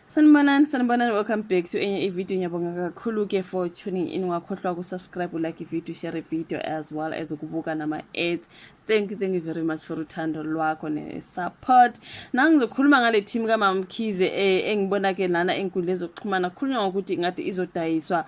Sanibonani, welcome back to enye video. Ngiyabonga kakhulu ke for tuning in. Ungakhohlwa ukusubscribe, like video, share video as well as ukubuka nama ads. Thank you very much for uthando lwakho ne support. Nangizokhuluma ngale team kaMama Mkhize engibona ke lana enkundleni zokuxhumana khulunywa ngokuthi ngathi izodayiswa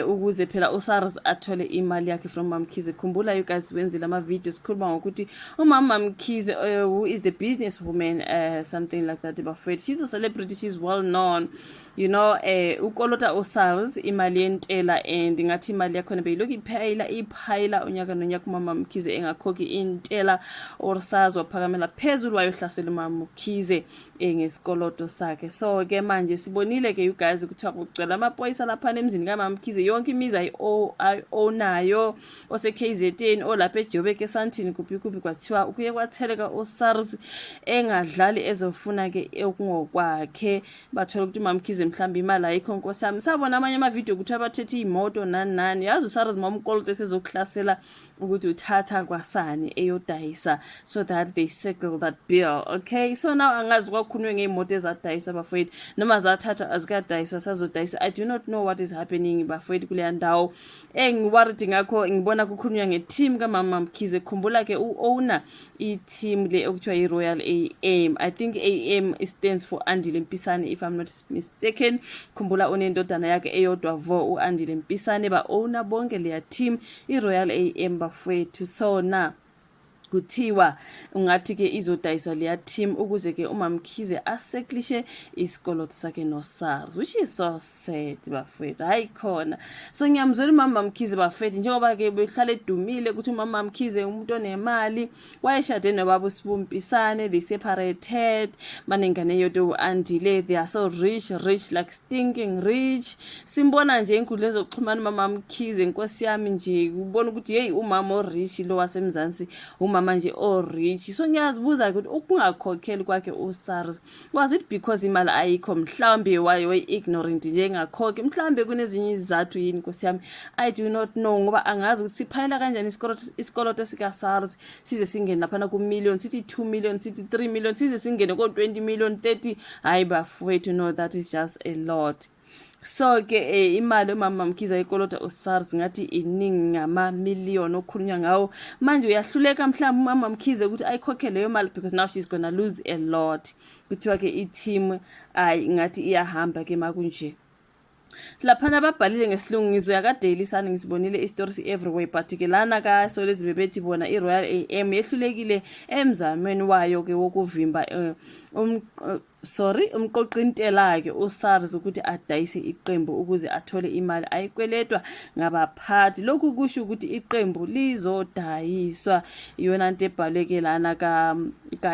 ukuze phela uSARS athole imali yakhe from Mama Mkhize. Khumbula you guys wenzile ama videos khuluma ngokuthi uMama Mkhize who is the businesswoman something like that, but she's a celebrity, she's well known, you know, ukolota uSARS imali yentela and ngathi imali yakho beyiloku iphayila unyaka nonyaka uMama Mkhize engakhokhi intela or SARS waphakamela phezulu wayohlasela uMama Mkhize ngesikoloto sakhe. So ke manje sibonile ke you guys kuthiwa kucela amaphoyisa lapha emzini kaMama Mkhize, yonke imizi ayonayo ose KZN olapha eJoburg eSandton kuphi kwathiwa ukuye kwatheleka uSARS engadlali ezofuna ke okungokwakhe, bathola ukuthi uMama Mkhize mhlawumbe imali ayikho. Nkosami sabona amanye ama video kuthiwa bathethe imoto nani yazi uSARS momkolto esezokuhlasela ukuthi uthatha kwasani eyodayisa so that they settle that bill. Okay, so now angazi kwakhulunywe ngeimoto ezadayiswa bafowethu noma zathatha azikadayiswa sazodayiswa. I do not know what is happening bafowethu kuleya ndawo engiworried ngakho. Ngibona kukhulunywa ngeteam kaMama Mkhize. Khumbula ke uowner i-team le okuthiwa iRoyal AM. I think AM stands for Andile Mpisane if I'm not mistaken. Khumbula unendodana yakhe eyodwa vo uAndile Mpisane ba owner bonke leya team iRoyal AM bafowethu. So na kuthiwa ungathi ke izodayiswa leya team ukuze ke uMama Mkhize aseklishe isikoloto sakhe noSARS, which is so sad bafowethu, hayi khona. So ngiyamzwela uMama Mkhize bafowethu njengoba ke behlala edumile ukuthi uMama Mkhize umuntu onemali, wayeshade nobaba uSibu Mpisane, they separated, banengane yodwa uAndile, they are so rich like stinking rich. Simbona nje enkundleni zokuxhumana uMama Mkhize, nkosi yami nje ubona ukuthi hey umama orich lo wasemzansi umama manje rich. So ngiyazibuza ukuthi ukungakhokheli kwakhe uSARS was it because imali ayikho, mhlambe waye ignorant nje engakhokhi, mhlambe kunezinye izathu yini nkosi yami, I do not know. Ngoba angazi ukuthi siphayela kanjani isikoloto sika SARS size singene lapha ku million, sithi 2 million, sithi 3 million, size singene ko 20 million 30. Hayi bafowethu, no, that is just a lot. So ke imali uMama Mkhize ayikolota uSARS ngathi iningi ngama million okhulunywa ngawo. Manje uyahluleka mhlawumbe uMama Mkhize ukuthi ayikhokhele leyo mali because now she's gonna lose a lot. Kuthiwa ke i-team ngathi iyahamba ke makunje. Laphana babhalile ngesilungu ngizoya kaDaily Sun ngisibonile istories everywhere, but ke lana ka so lezi bebethi bona iRoyal AM yehlulekile emzamweni wayo ke wokuvimba umqoqintela ke uSARS ukuthi adayise iqembu ukuze athole imali ayikweletwa ngabaphathi. Lokhu kusho ukuthi iqembu lizodayiswa, iyona into ebhaleke lana ka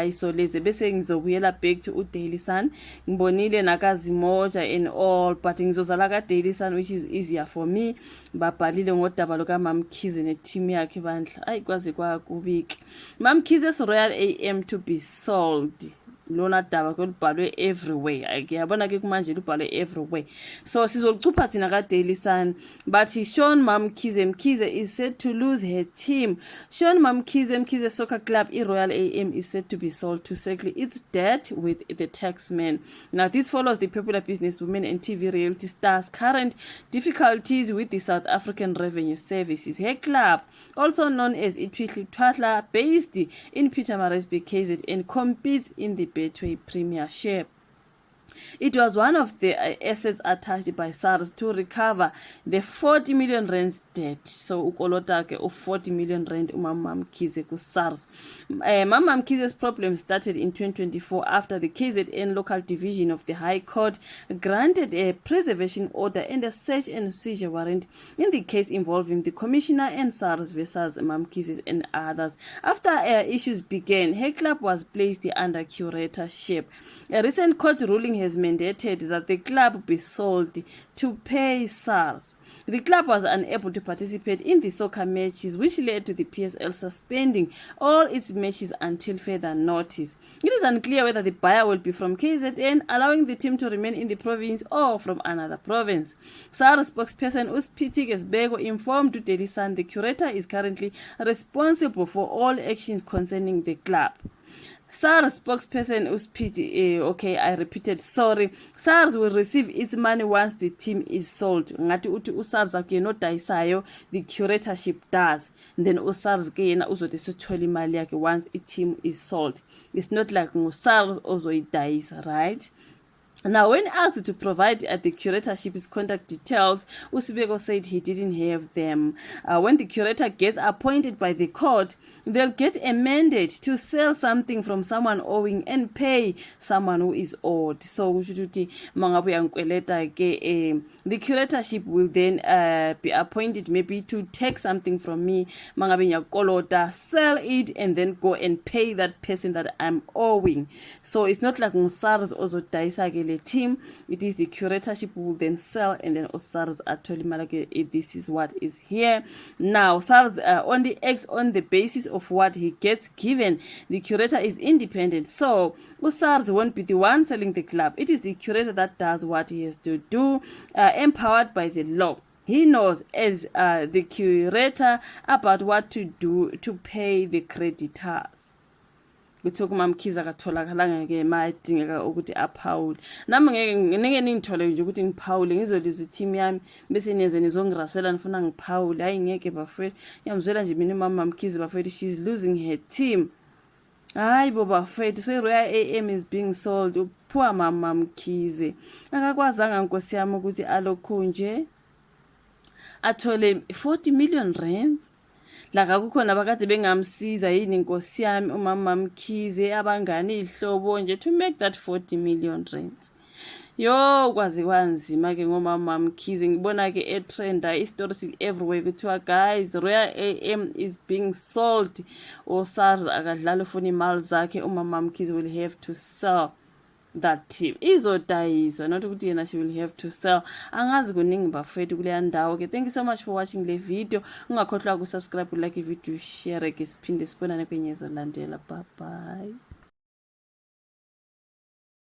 isoleze. Bese ngizobuyela back to uDaily Sun, ngibonile nakazimoja and all, but ngizozala kaDaily Sun which is easier for me. Babhalile ngodaba lokaMama Mkhize neteam yakhe bandla, ayikwazi kwakubiki. Mama Mkhize's Royal AM to be sold. Lona daba kolubhalwe everywhere, ngiyabona ke kumanje lubhalwe everywhere. So sizolucupha thina kaDaily Sun, but Sean Mama Mkhize is set to lose her team. Sean Mama Mkhize Soccer Club iRoyal AM is set to be sold to settle its debt with the taxman. Now this follows the popular businesswoman and TV reality star's current difficulties with the South African Revenue Services. Her club, also known as Ipitli Twatla, based in Pietermaritzburg KZN, competes in the Betway Premiership. It was one of the assets attached by SARS to recover the 40 million rand debt. So ukolota ke of 40 million rand uMama Mkhize ku SARS. Mama Mkhize's problem started in 2024 after the KZN local division of the High Court granted a preservation order and a search and seizure warrant in the case involving the commissioner and SARS versus Mama Mkhize and others. After issues began, her club was placed under curatorship. A recent court ruling has mandated that the club be sold to pay SARS. The club was unable to participate in the soccer matches, which led to the PSL suspending all its matches until further notice. It is unclear whether the buyer will be from KZN, allowing the team to remain in the province, or from another province. SARS spokesperson Uspiti Gesbego informed Daily Sun the curator is currently responsible for all actions concerning the club. SARS spokesperson uSpidi, okay, I repeated, sorry. SARS will receive its money once the team is sold. Ngathi uthi uSARS akuyena odayisayo, the curatorship does. And then uSARS ke yena uzothi sithola imali yakhe once a team is sold. It's not like uSARS ozoyidayisa, right? Now, when asked to provide the curatorship's contact details, Usibeko said he didn't have them. When the curator gets appointed by the court, they'll get a mandate to sell something from someone owing and pay someone who is owed. So, the curatorship will then be appointed maybe to take something from me, sell it, and then go and pay that person that I'm owing. So, it's not like SARS also daisa team. It is the curatorship who will then sell, and then SARS actually this is what is here. Now SARS only acts on the basis of what he gets given. The curator is independent, so SARS won't be the one selling the club. It is the curator that does what he has to do, empowered by the law. He knows as the curator about what to do to pay the creditors. Kuthi uMamkhize akatholakala ke mayidingeka ukuthi aphawule nami ngeke ningithole nje ukuthi ngiphawule ngizoliza team yami bese niyenze nizongirasela nifuna ngiphawule hayi ngeke bafethu ngiyamzwela nje mina uMamkhize bafethu she's losing her team hayi bo bafethu so Royal AM is being sold poor Mamkhize akakwazanga nkosi yami ukuthi alokho nje athole 40 million rands la kukhona abakade bengamsiza yini inkosi yami uMamkhize abangani ihlobo nje to make that 40 million rands. Yo kwazi kwanzima ke ngoMamkhize ngibona ke etrenda stories everywhere kuthiwa guys Royal AM is being sold or SARS akadlala ufuna imali zakhe uMamkhize will have to sell that team izodayiswa not ukuthi yena she will have to sell angazi kuningi bafethu kuleya ndawo ke. Thank you so much for watching le video. Ungakhohlwa ukusubscribe, like i video, share ke siphinde sibonane kwenye ezolandela. Bye bye.